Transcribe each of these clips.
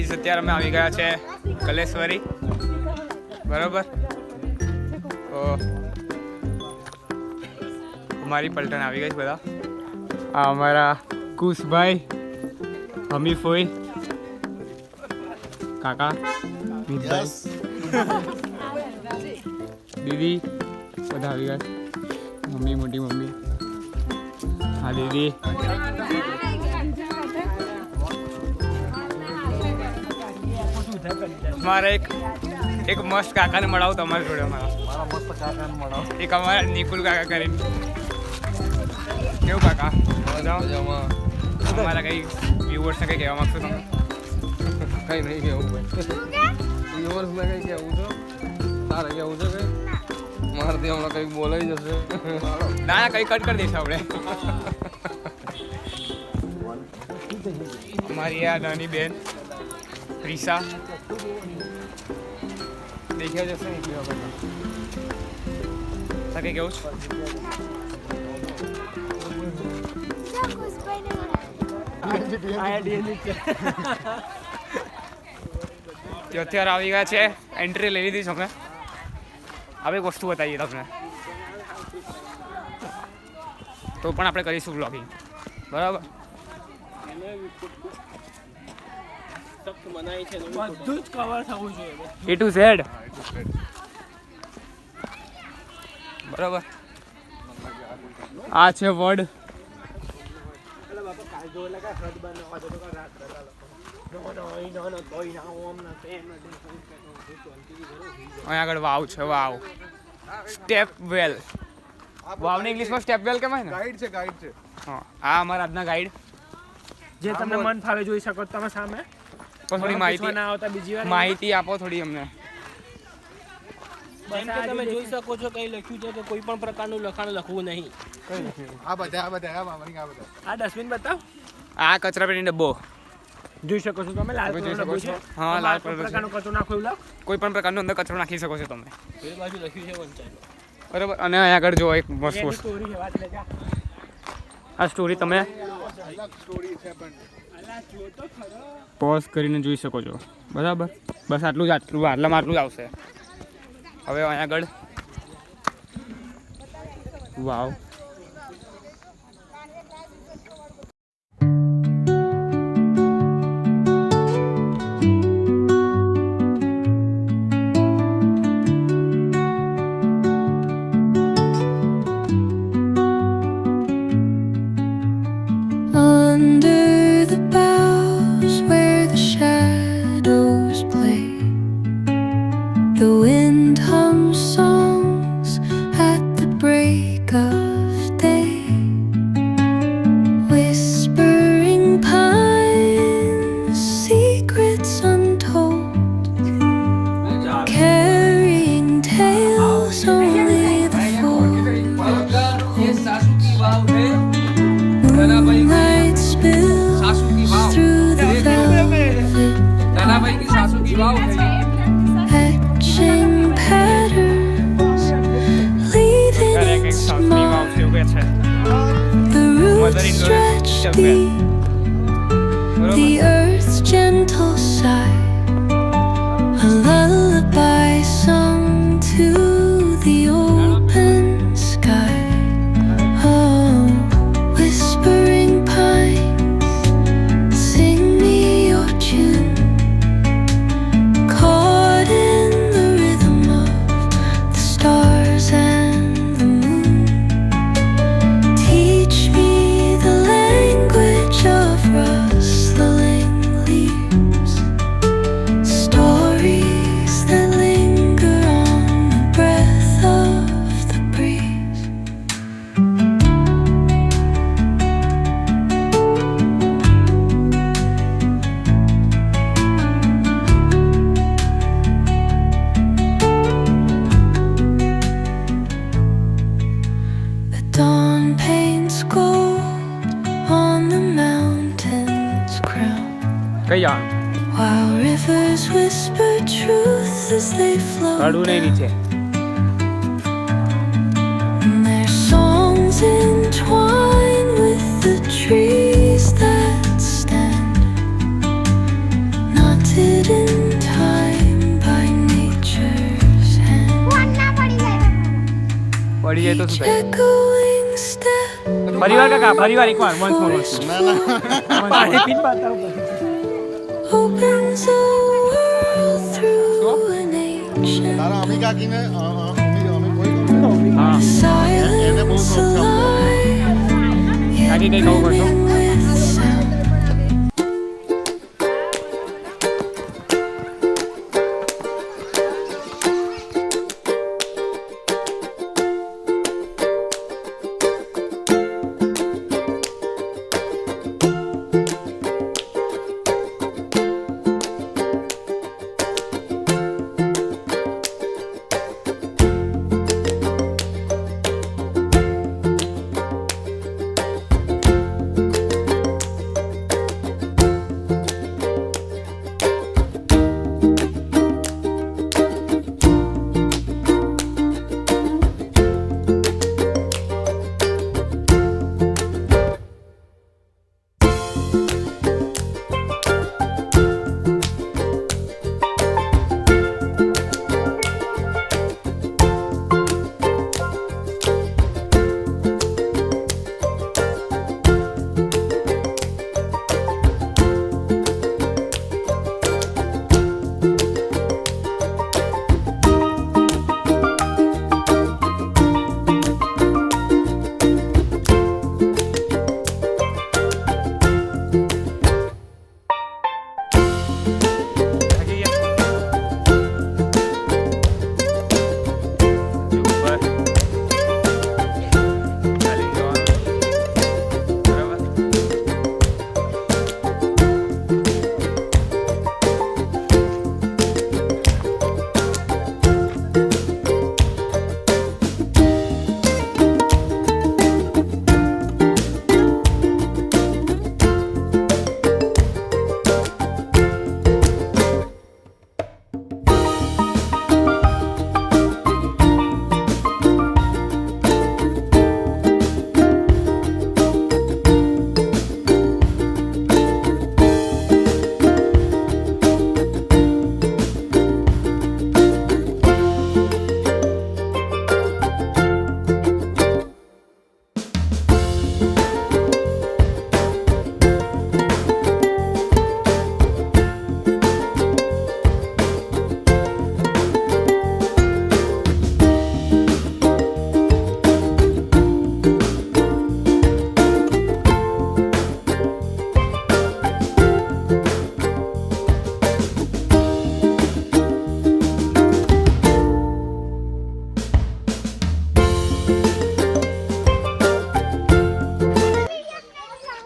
Guys અત્યારે અમે આવી ગયા છે કલેશ્વરી, બરાબર. તો અમારી પલટન આવી ગઈ છે બધા. આ અમારા કુશભાઈ, હમીફોઈ, કાકા, મિતભાઈ, દીદી બધા આવી ગયા. મમ્મી, મોટી મમ્મી, હા દીદી. મારે એક મસ્ત કાકાને મળાવું તમારી જોડે. મારા મસ્ત કાકાને મળાવું. એક અમારા નિકુલ કાકા કરીને. કેવું કાકા? અમારા કઈ વ્યુઅર્સને કઈ કહેવા માંગશો તમે? કઈ નહીં કેવું વ્યુઅર્સને કઈ કહેવું છો? તારે કેવું છે કઈ? મારાથી હમણાં કંઈક બોલાઈ જશે. ના કઈ કટ કરી દઈશું આપણે. અમારી આ નાની બેન રીસા દેખ્યા જશે ને એટલી વખત. કઈ કેવું છે? અત્યારે આવી ગયા છે, એન્ટ્રી લઈ લીધી છે અમે. હવે એક વસ્તુ બતાવીએ તમને, તો પણ આપણે કરીશું વ્લોગિંગ, બરાબર. બધું જ કવર થવું જોઈએ, A to Z, બરાબર. આ છે વર્ડ. અહીંયા આગળ વાવ છે, વાવ. સ્ટેપ વેલ. વાવને ઇંગ્લિશમાં સ્ટેપ વેલ કહેવાય ને? ગાઈડ છે, ગાઈડ છે. હા, આ અમારા આજના ગાઈડ. જે તમને મન ફાવે જોઈ શકો તમે સામે. થોડી માહિતી આપો થોડી અમને. તમે જોઈ શકો છો કઈ લખ્યું છે કે કોઈ પણ પ્રકારનું લખાણ લખવું નહીં. આ બધા આ ડસ્ટબિન બતાવ. આ કચરાપેટી ડબ્બો જોઈ શકો છો તમે, લાલ કલરનો ડબ્બો છે. હા, લાલ કલર પ્રકારનો કચરો નાખો એવું લાવ. કોઈ પણ પ્રકારનો અંદર કચરો નાખી શકો છો તમે, એ બાજુ લખ્યું છે વંચાય, બરાબર. અને અહીંયા આગળ જો એક મસ્ત એની વસ્તુ. સ્ટોરી છે, વાત લેજા. આ સ્ટોરી તમે પોઝ કરીને જોઈ શકો છો, બરાબર. બસ આટલું જ, આટલામાં આટલું જ આવશે. હવે અહીંયા આગળ વાવ. The earth's gentle sigh, a lullaby sung to the open sky. Oh, whispering pines, sing me your tune, caught in the rhythm of the stars and the moon. Teach me the language of rustling leaves, stories that linger on the breath of the breeze. The dawn paints gold on the mountain's crown, કઈ જવાનું? while rivers whisper truth as they flow કાઢવું નહીં down. નીચે. And their songs entwine with the trees that stand, knotted પડી જાય તો શું થાય? echoing step ફરીવાર કાકા ફરીવાર એકવાર once more. પાણી પીને બતાવો. opens a world through an ancient તારા અમી કાકીને અમે કોઈ કહું હા silence alive, yet કાકી કઈ કહું કરશો? brimming with sound.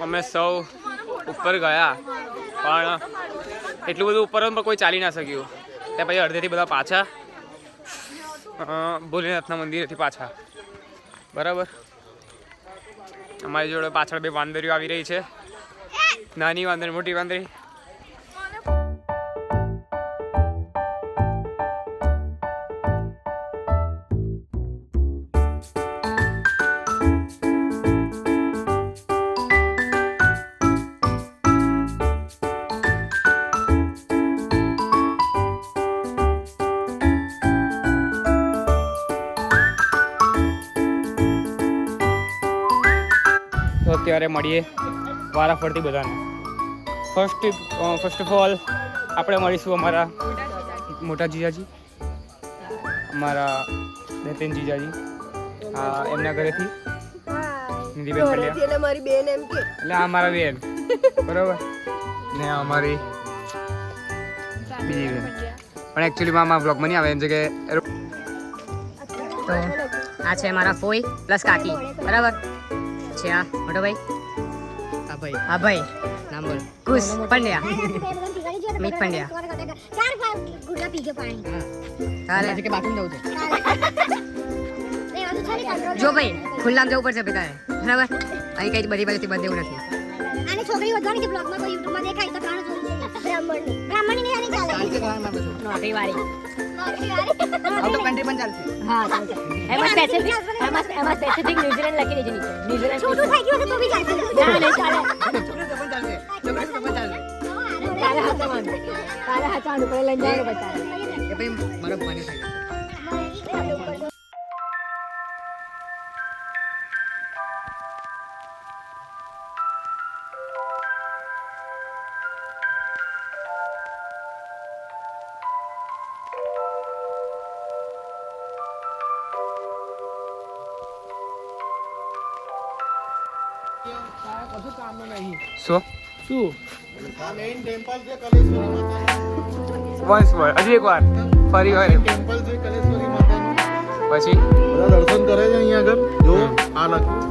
અમે સૌ ઉપર ગયા પણ એટલું બધું ઉપર પણ કોઈ ચાલી ના શક્યું. ત્યાં પછી અડધેથી બધા પાછા ભોલેનાથના મંદિરેથી પાછા. બરાબર. અમારી જોડે પાછળ બે વાંદરીઓ આવી રહી છે, નાની વાંદરી મોટી વાંદરી. તો અત્યારે મળીએ વારાફરતી બધાને. ફર્સ્ટ ઓફ ઓલ આપણે મળીશું અમારા મોટા જીજાજી, અમારા દત્તન જીજાજી, એમના ઘરેથી નિધિબેન પંડ્યા, એટલે મારી બેન એમ કે એટલે આ મારા બેન બરાબર, ને આ અમારી બીજી બેન. પણ એકચ્યુઅલીમાં આમાં બ્લોગમાં નહીં આવે એની જગ્યાએ. તો આ છે મારા ફોઈ પ્લસ કાકી, બરાબર છે. આ મોટો ભાઈ, હા ભાઈ નામ બોલ. કુશ પંડ્યા, મિત પંડ્યા. તારે જો ભાઈ ખુલ્લામ જવું પડશે પિતાએ, બરાબર. અહીં કઈ બધી બાજુથી બંધ એવું નથી. આની છોકરી વધવાની કે બ્લોગમાં કોઈ યુટ્યુબમાં દેખાય તો કાણ જોઈ બ્રાહ્મણની નહીં આની ચાલે નોકરી વાળી આઉટ ઓફ કન્ટ્રી પણ ચાલશે. હા ચાલશે. એમાં સ્પેસિફિક ન્યુઝીલેન્ડ લખી દેજો નીચે. ન્યુઝીલેન્ડ છોટું થઈ ગયું તો બી ચાલશે. ના નહીં ચાલે. તારા હાથમાં ઉપર લઈને જવાનું બતાવે. શું શું આ મેઇન ટેમ્પલ છે કલેશ્વરી માતાનું. વન્સ વોર હજી એક વાર ફરી વાર ટેમ્પલ છે કલેશ્વરી માતાનું. પછી બધા દર્શન કરે છે અહીંયા આગળ. જો આ લખ્યું.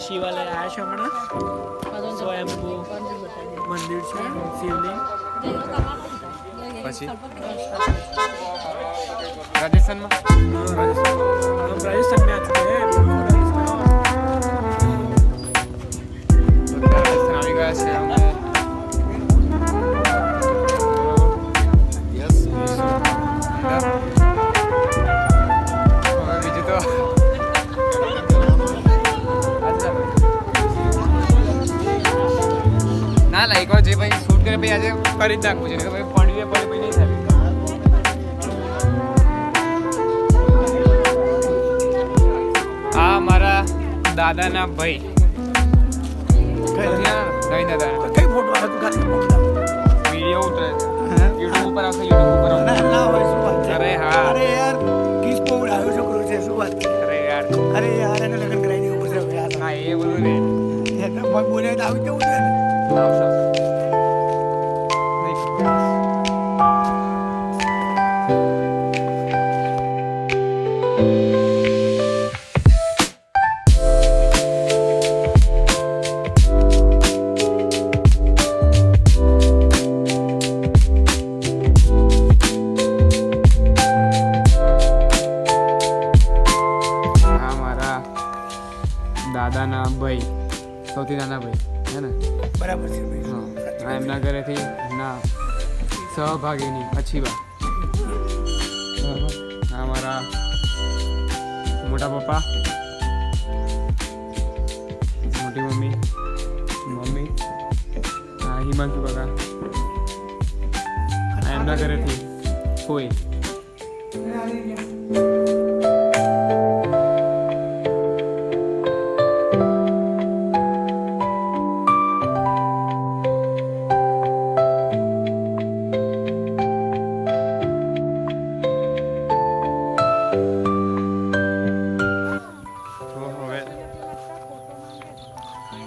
શિવાલય આવ્યા છે હમણાં સ્વયંભૂ મંદિર છે શિવલિંગ. પછી રાજસ્થાનમાં રાજસ્થાન में आ चुके हैं. રાજસ્થાન આવી ગયા છે અમે યસ. હવે બીજું તો ના લાઈક જે ભાઈ શૂટ કરે ભાઈ આજે કરી જ નાખવું છે ભાઈ પડવી પડે ભાઈ નહીં થાય. આ મારા દાદાના ભાઈ કઈ દાદા કઈ ફોટો આવે તું ખાલી ફોટો વિડીયો ઉતરે યુટ્યુબ ઉપર આવશે યુટ્યુબ ઉપર આવશે. ના હોય શું વાત છે? અરે હા અરે યાર કિસ પો આવ્યો છોકરો છે શું વાત છે? અરે યાર અરે યાર એને લગ્ન કરાવી દેવું પડશે યાર. હા એ બધું ને એટલે ભાઈ બોલે તો આવી જવું છે ને. આવશે. આ મારા દાદાના ભાઈ સૌથી નાના ભાઈ હે ને બરાબર છે ભાઈ. હા આ એમના ઘરેથી ના સહભાગીની અચ્છી વાત. આ મારા મોટા પપ્પા મોટી મમ્મી મમ્મી આ હિમાંશુ કાકા આ એમના ઘરેથી કોઈ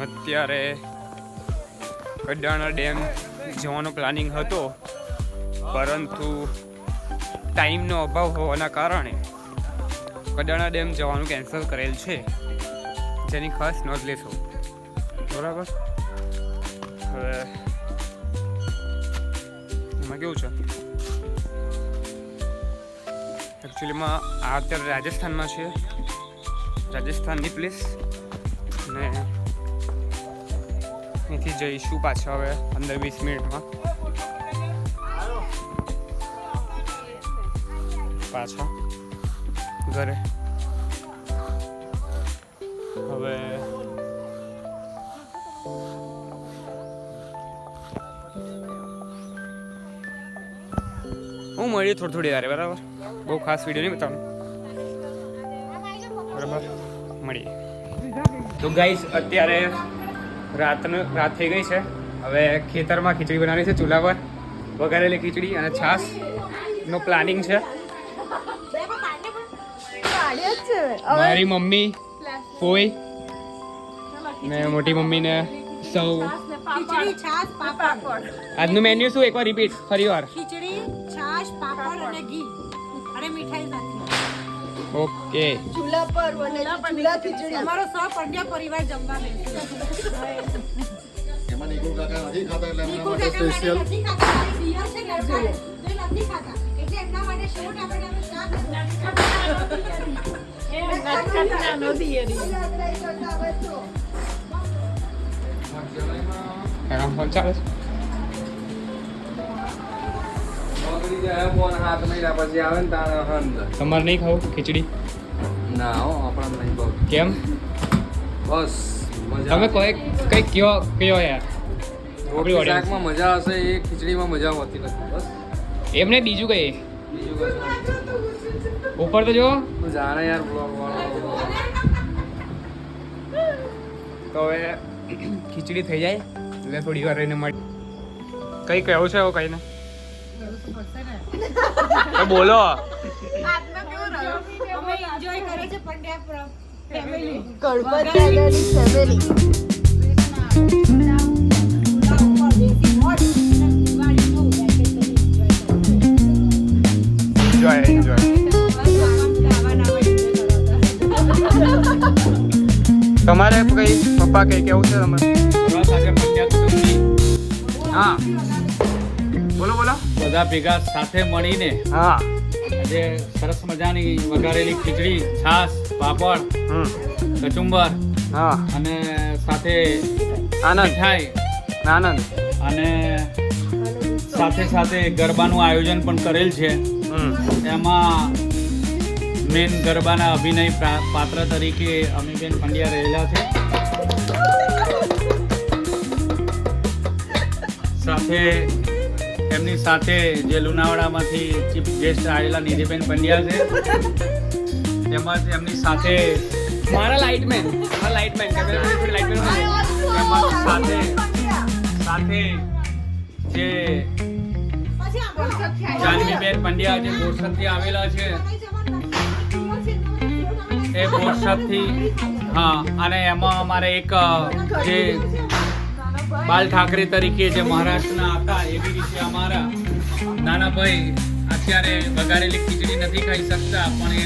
અત્યારે કડાણા ડેમ જવાનો પ્લાનિંગ હતો પરંતુ ટાઈમનો અભાવ હોવાના કારણે કડાણા ડેમ જવાનું કેન્સલ કરેલ છે જેની ખાસ નોંધ લેશો બરાબર. હવે એમાં કેવું છે એકચ્યુઅલીમાં આ અત્યારે રાજસ્થાનમાં છે રાજસ્થાનની પ્લેસ ને અહીંથી જઈશું પાછા હવે 15-20 મિનિટમાં પાછા ઘરે. હવે હું મળીએ થોડી વાર બરાબર. બહુ ખાસ વિડીયો નહીં બતાવું બરાબર. મળીએ. તો ગાઈસ અત્યારે રાત થઈ ગઈ છે. હવે ખેતરમાં ખીચડી બનાવવાની છે ચૂલા પર વઘારેલી ખીચડી અને છાશનો પ્લાનિંગ છે. મારી મમ્મી ફોઈ ને મોટી મમ્મીને સૌ ખીચડી છાશ પાપડ આજનું મેન્યુ શું એકવાર રિપીટ ફરી વાર. ખીચડી છાશ પાપડ અને ઘી અને મીઠાઈ સાથે. ઓકે ચૂલા પર ચૂલા ખીચડી અમારો સૌ પંડ્યા પરિવાર જમવા બેસ્યો. એમાં નિકુલ કાકા નથી ખાતા એટલે એમના નિકુલ માટે કાકા સ્પેશિયલ. નથી ખાતા, દિયર છે ઘરમાં, તે નથી ખાતા એટલે આજે એમના માટે શું ટામેટાનું શાક એના ફોન ચાલે છે. બગડી જાય ફોન 7 મહિના પછી આવે ને તારે હંદ. તમારે નહીં ખાવું ખીચડી? ના હો આપણા નહીં બહુ. કેમ? બસ મજા. તમે કોઈ કઈ કયો યાર. રોટલી શાકમાં મજા હશે એ ખીચડીમાં મજા હોતી નથી. બસ એમને બીજું કઈ બીજું કશું ઉપર તો જો. તું જાણે યાર બ્લોગ વાળો. તો હવે ખીચડી થઈ જાય એટલે થોડી વાર રહીને મળી. કઈ કહેવું છે કઈ ને બોલો. અમે એન્જોય કરે છે પંડ્યા ફેમિલી એન્જોય. તમારે કઈ પપ્પા કઈ કેવું છે તમારે? હા બોલો બોલો. બધા ભેગા સાથે મળીને હા. આજે સરસ મજાની વઘારેલી ખીચડી, છાશ, પાપડ, કચુંબર હા. અને સાથે આનંદ મીઠાઈ આનંદ. અને સાથે ગરબાનું આયોજન પણ કરેલ છે. એમાં મેન ગરબાના અભિનય પાત્ર તરીકે અમીબેન પંડ્યા રહેલા છે. સાથે એમની સાથે જે લુણાવાડામાંથી ચીફ ગેસ્ટ આવેલા નિધિબેન પંડ્યા છે. તેમજ એમની સાથે મારા લાઇટમેન સાથે જે જાનવીબેન પંડ્યા જે બોરસદથી આવેલા છે એ બોરસદથી. હા, અને એમાં અમારે એક જે બાલ ઠાકરે તરીકે જે મહારાષ્ટ્રના હતા એવી રીતે અમારા નાના ભાઈ અત્યારે વઘારેલી ખીચડી નથી ખાઈ શકતા પણ એ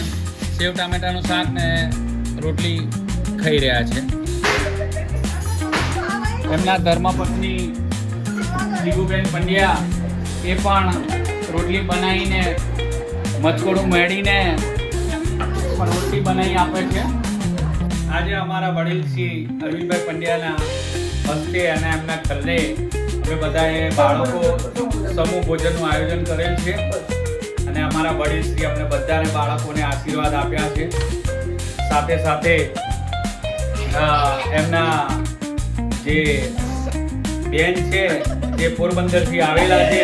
સેવ ટામેટાનું શાક ને રોટલી ખાઈ રહ્યા છે. એમના ધર્મપત્ની દીગુબેન પંડ્યા એ પણ રોટલી બનાવીને મચકોડું મેળીને રોટલી બનાવી આપે છે. આજે અમારા વડીલ શ્રી અરવિંદભાઈ પંડ્યાના હસ્તે અને એમના ઘરે અમે બધાએ બાળકો સમૂહ ભોજનનું આયોજન કરેલ છે અને અમારા વડીલ શ્રી અમને બધાને બાળકોને આશીર્વાદ આપ્યા છે. સાથે સાથે એમના જે બેન છે જે પોરબંદરથી આવેલા છે